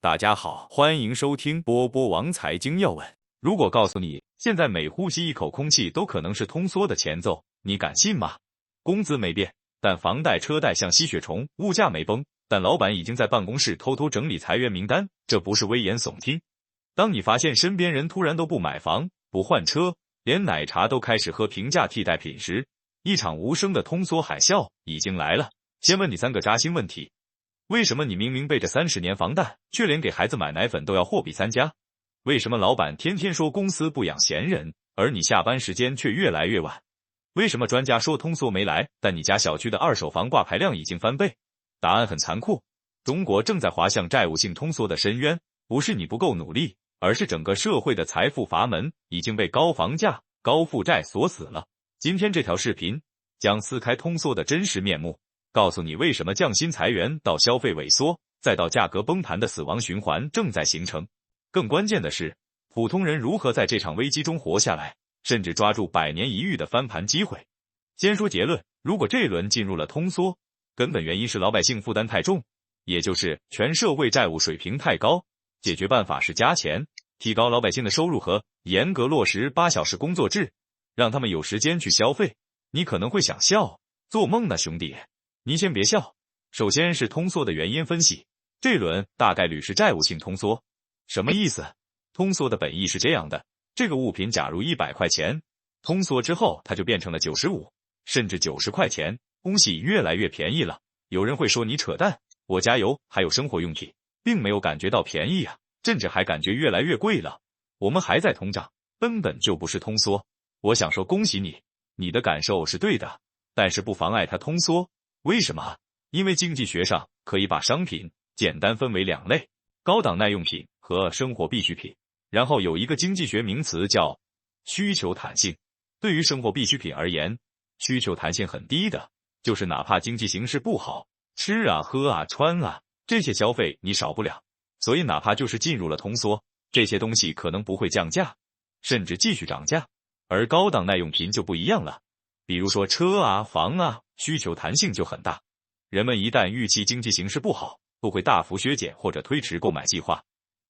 大家好，欢迎收听波波王财经要闻。如果告诉你现在每呼吸一口空气都可能是通缩的前奏，你敢信吗？工资没变，但房贷车贷像吸血虫，物价没崩，但老板已经在办公室偷偷整理裁员名单，这不是危言耸听。当你发现身边人突然都不买房、不换车，连奶茶都开始喝平价替代品时，一场无声的通缩海啸已经来了。先问你3个扎心问题。为什么你明明背着30年房贷，却连给孩子买奶粉都要货比3家？为什么老板天天说公司不养闲人，而你下班时间却越来越晚？为什么专家说通缩没来，但你家小区的二手房挂牌量已经翻倍？答案很残酷，中国正在滑向债务性通缩的深渊，不是你不够努力，而是整个社会的财富阀门已经被高房价、高负债锁死了。今天这条视频将撕开通缩的真实面目，告诉你为什么降薪裁员到消费萎缩，再到价格崩盘的死亡循环正在形成。更关键的是，普通人如何在这场危机中活下来，甚至抓住100年一遇的翻盘机会。先说结论，如果这一轮进入了通缩，根本原因是老百姓负担太重，也就是全社会债务水平太高。解决办法是加钱，提高老百姓的收入和严格落实8小时工作制，让他们有时间去消费。你可能会想笑，做梦呢兄弟。你先别笑，首先是通缩的原因分析。这轮大概率是债务性通缩。什么意思？通缩的本意是这样的，这个物品假如100块钱，通缩之后它就变成了95，甚至90块钱，东西越来越便宜了。有人会说你扯淡，我加油还有生活用品，并没有感觉到便宜啊，甚至还感觉越来越贵了。我们还在通胀，根本就不是通缩。我想说恭喜你，你的感受是对的，但是不妨碍它通缩。为什么？因为经济学上可以把商品简单分为2类，高档耐用品和生活必需品。然后有一个经济学名词叫需求弹性。对于生活必需品而言，需求弹性很低的，就是哪怕经济形势不好，吃啊喝啊穿啊，这些消费你少不了。所以哪怕就是进入了通缩，这些东西可能不会降价，甚至继续涨价。而高档耐用品就不一样了，比如说车啊房啊，需求弹性就很大，人们一旦预期经济形势不好，不会大幅削减或者推迟购买计划，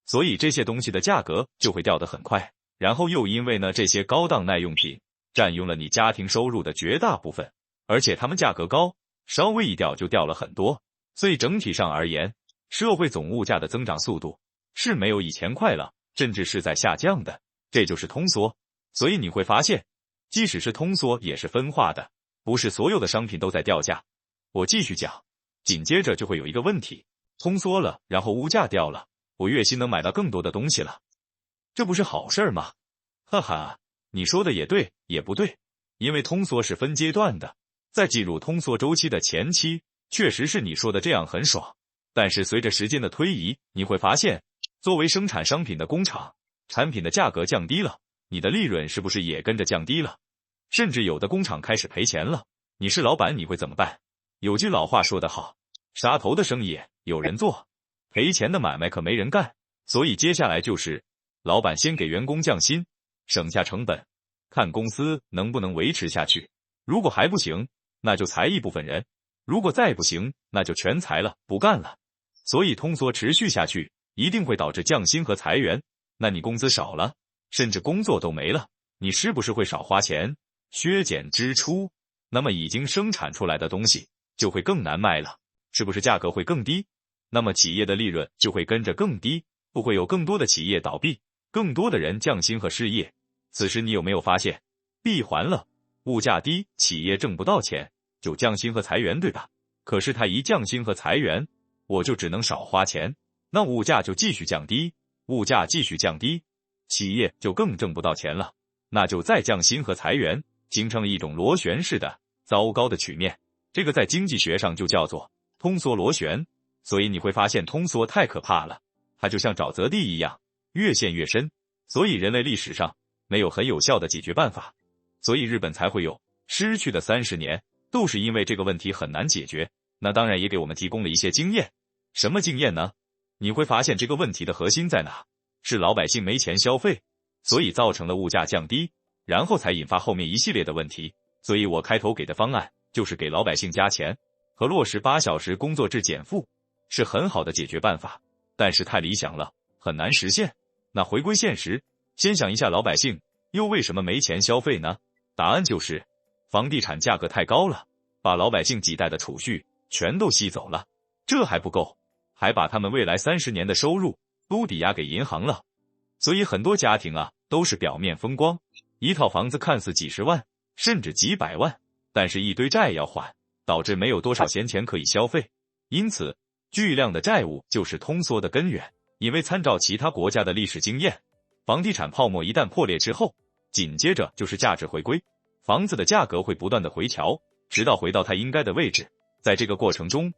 所以这些东西的价格就会掉得很快。然后又因为呢，这些高档耐用品占用了你家庭收入的绝大部分，而且它们价格高，稍微一掉就掉了很多，所以整体上而言，社会总物价的增长速度是没有以前快了，甚至是在下降的，这就是通缩。所以你会发现，即使是通缩也是分化的，不是所有的商品都在掉价。我继续讲，紧接着就会有一个问题，通缩了，然后物价掉了，我月薪能买到更多的东西了，这不是好事吗？哈哈，你说的也对，也不对，因为通缩是分阶段的，在进入通缩周期的前期，确实是你说的这样很爽，但是随着时间的推移，你会发现，作为生产商品的工厂，产品的价格降低了，你的利润是不是也跟着降低了？甚至有的工厂开始赔钱了，你是老板你会怎么办？有句老话说得好，杀头的生意有人做，赔钱的买卖可没人干。所以接下来就是老板先给员工降薪，省下成本，看公司能不能维持下去。如果还不行，那就裁一部分人，如果再不行，那就全裁了，不干了。所以通缩持续下去，一定会导致降薪和裁员，那你工资少了，甚至工作都没了，你是不是会少花钱，削减支出？那么已经生产出来的东西就会更难卖了，是不是价格会更低？那么企业的利润就会跟着更低，不会有更多的企业倒闭，更多的人降薪和失业。此时你有没有发现，闭环了，物价低，企业挣不到钱，就降薪和裁员，对吧？可是它一降薪和裁员，我就只能少花钱，那物价就继续降低，物价继续降低，企业就更挣不到钱了，那就再降薪和裁员，形成了一种螺旋式的糟糕的曲面。这个在经济学上就叫做通缩螺旋。所以你会发现通缩太可怕了，它就像沼泽地一样，越陷越深。所以人类历史上没有很有效的解决办法，所以日本才会有失去的30年，都是因为这个问题很难解决。那当然也给我们提供了一些经验。什么经验呢？你会发现这个问题的核心在哪？是老百姓没钱消费，所以造成了物价降低，然后才引发后面一系列的问题。所以我开头给的方案就是给老百姓加钱和落实8小时工作制减负，是很好的解决办法。但是太理想了，很难实现。那回归现实，先想一下老百姓又为什么没钱消费呢？答案就是房地产价格太高了，把老百姓几代的储蓄全都吸走了。这还不够，还把他们未来30年的收入都抵押给银行了。所以很多家庭啊，都是表面风光，一套房子看似几十万甚至几百万，但是一堆债要还，导致没有多少闲钱可以消费。因此巨量的债务就是通缩的根源。因为参照其他国家的历史经验，房地产泡沫一旦破裂之后，紧接着就是价值回归，房子的价格会不断的回调，直到回到它应该的位置。在这个过程中，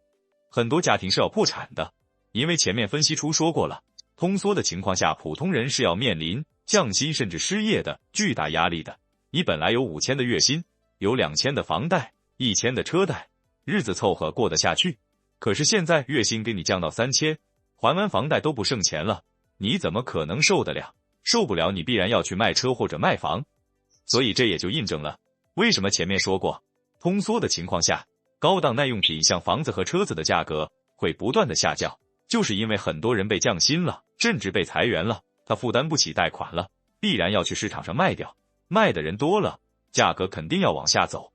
很多家庭是要破产的，因为前面分析出说过了，通缩的情况下，普通人是要面临降薪甚至失业的巨大压力的。你本来有5000的月薪，有2000的房贷，1000的车贷，日子凑合过得下去。可是现在月薪给你降到3000，还完房贷都不剩钱了，你怎么可能受得了？受不了，你必然要去卖车或者卖房。所以这也就印证了为什么前面说过，通缩的情况下，高档耐用品像房子和车子的价格会不断的下降，就是因为很多人被降薪了，甚至被裁员了，他负担不起贷款了，必然要去市场上卖掉，卖的人多了，价格肯定要往下走。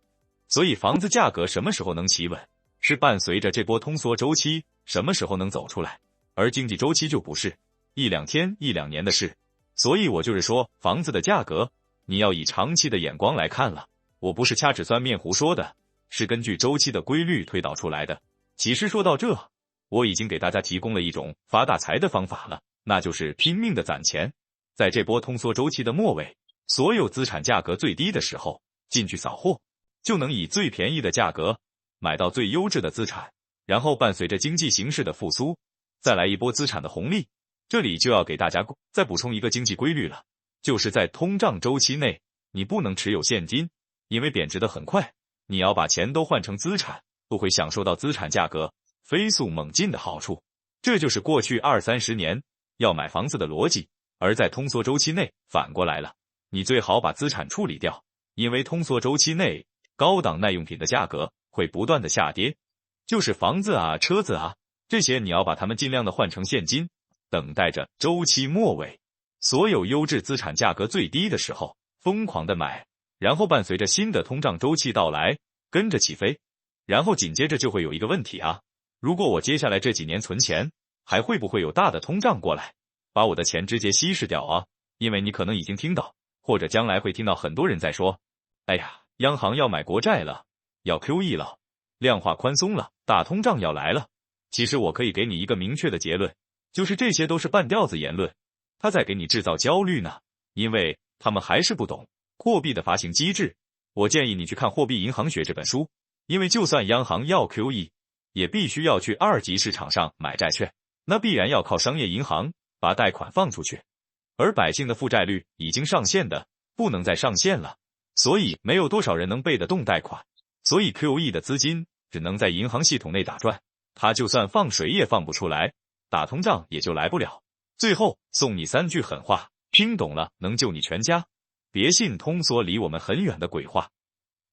所以房子价格什么时候能企稳，是伴随着这波通缩周期什么时候能走出来，而经济周期就不是一两天一两年的事。所以我就是说，房子的价格你要以长期的眼光来看了，我不是掐指算面胡说的，是根据周期的规律推导出来的。其实说到这，我已经给大家提供了一种发大财的方法了，那就是拼命的攒钱。在这波通缩周期的末尾，所有资产价格最低的时候进去扫货，就能以最便宜的价格买到最优质的资产，然后伴随着经济形势的复苏，再来一波资产的红利。这里就要给大家再补充一个经济规律了，就是在通胀周期内，你不能持有现金，因为贬值的很快，你要把钱都换成资产，不会享受到资产价格飞速猛进的好处。这就是过去20-30年要买房子的逻辑。而在通缩周期内反过来了，你最好把资产处理掉，因为通缩周期内高档耐用品的价格会不断的下跌，就是房子啊、车子啊，这些你要把它们尽量的换成现金，等待着周期末尾，所有优质资产价格最低的时候疯狂的买，然后伴随着新的通胀周期到来，跟着起飞。然后紧接着就会有一个问题啊，如果我接下来这几年存钱，还会不会有大的通胀过来，把我的钱直接稀释掉啊？因为你可能已经听到，或者将来会听到很多人在说，哎呀，央行要买国债了，要 QE 了，量化宽松了，大通胀要来了。其实我可以给你一个明确的结论，就是这些都是半吊子言论，他在给你制造焦虑呢，因为他们还是不懂货币的发行机制。我建议你去看《货币银行学》这本书，因为就算央行要 QE， 也必须要去二级市场上买债券，那必然要靠商业银行把贷款放出去，而百姓的负债率已经上限的不能再上限了，所以没有多少人能背得动贷款，所以 QE 的资金只能在银行系统内打转，它就算放水也放不出来，打通胀也就来不了。最后送你3句狠话，听懂了能救你全家。别信通缩离我们很远的鬼话。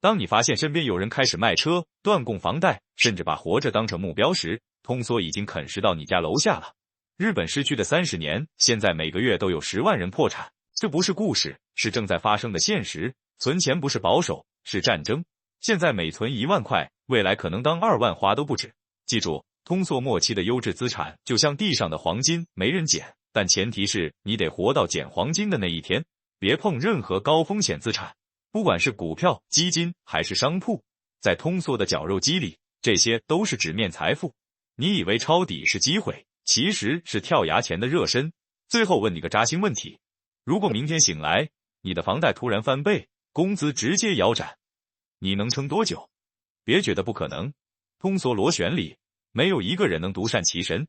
当你发现身边有人开始卖车、断供房贷，甚至把活着当成目标时，通缩已经啃食到你家楼下了。日本失去的30年，现在每个月都有10万人破产，这不是故事，是正在发生的现实。存钱不是保守，是战争。现在每存1万块，未来可能当2万花都不止。记住，通缩末期的优质资产就像地上的黄金，没人捡，但前提是你得活到捡黄金的那一天。别碰任何高风险资产，不管是股票、基金还是商铺，在通缩的绞肉机里，这些都是纸面财富。你以为抄底是机会，其实是跳崖前的热身。最后问你个扎心问题，如果明天醒来，你的房贷突然翻倍，工资直接腰斩，你能撑多久？别觉得不可能，通缩螺旋里没有一个人能独善其身，